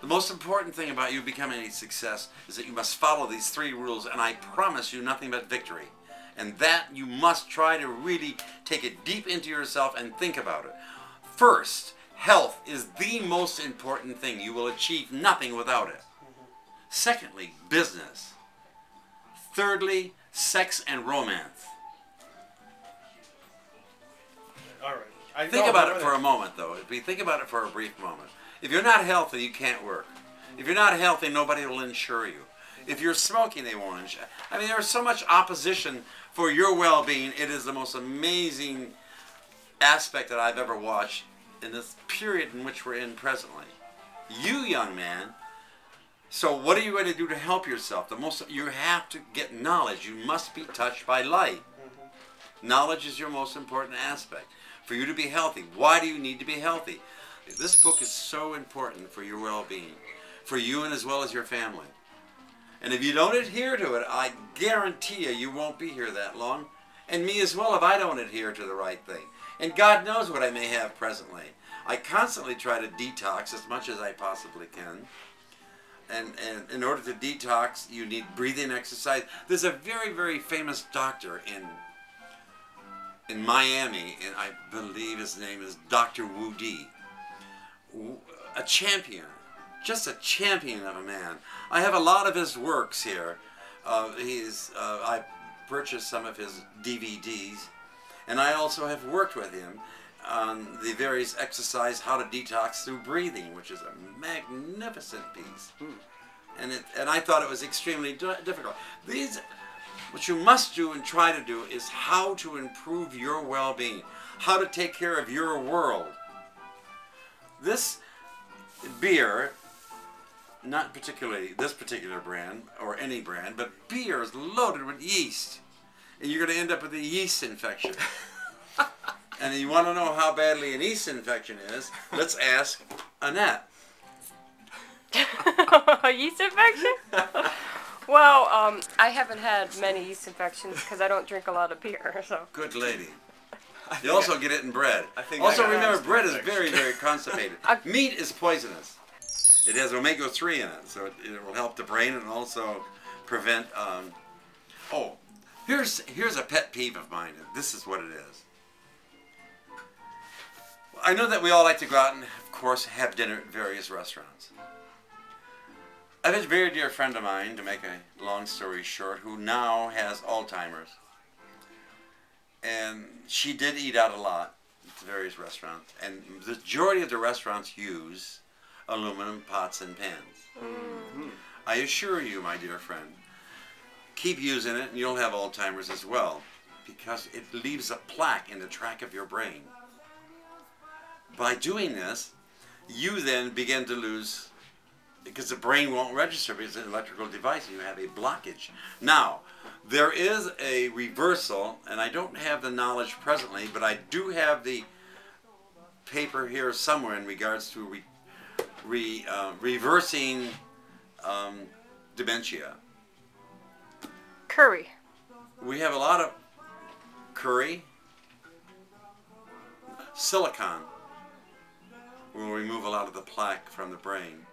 The most important thing about you becoming a success is that you must follow these 3 rules, and I promise you nothing but victory. And that you must try to really take it deep into yourself and think about it. First, health is the most important thing. You will achieve nothing without it. Secondly, business. Thirdly, sex and romance. All right. Think about it for a moment, though. If we think about it for a brief moment. If you're not healthy, you can't work. If you're not healthy, nobody will insure you. If you're smoking, they won't insure. I mean, there's so much opposition for your well-being. It is the most amazing aspect that I've ever watched in this period in which we're in presently. You, young man, so what are you going to do to help yourself? You have to get knowledge. You must be touched by light. Knowledge is your most important aspect. For you to be healthy. Why do you need to be healthy? This book is so important for your well-being, for you and as well as your family. And if you don't adhere to it, I guarantee you won't be here that long. And me as well if I don't adhere to the right thing. And God knows what I may have presently. I constantly try to detox as much as I possibly can. And in order to detox, you need breathing exercise. There's a very, very famous doctor in Miami, and I believe his name is Dr. Wu Di. A champion, just a champion of a man. I have a lot of his works here. I purchased some of his DVDs, and I also have worked with him on the various exercise, how to detox through breathing, which is a magnificent piece. And I thought it was extremely difficult. What you must do and try to do is how to improve your well-being, how to take care of your world. This beer, not particularly this particular brand or any brand, but beer is loaded with yeast. And you're going to end up with a yeast infection. And you want to know how badly an yeast infection is, let's ask Annette. A yeast infection? Well, I haven't had many yeast infections because I don't drink a lot of beer. So. Good lady. You also get it in bread. Also remember, bread is very, very constipated. Meat is poisonous. It has omega-3 in it, so it will help the brain and also prevent... Oh, here's a pet peeve of mine. This is what it is. I know that we all like to go out and, of course, have dinner at various restaurants. I have a very dear friend of mine, to make a long story short, who now has Alzheimer's. And she did eat out a lot at various restaurants. And the majority of the restaurants use aluminum pots and pans. I assure you, my dear friend, keep using it and you'll have Alzheimer's as well, because it leaves a plaque in the track of your brain. By doing this, you then begin to lose, because the brain won't register because it's an electrical device, you have a blockage. Now, there is a reversal, and I don't have the knowledge presently, but I do have the paper here somewhere in regards to reversing dementia. Curry. We have a lot of curry. Silicon will remove a lot of the plaque from the brain.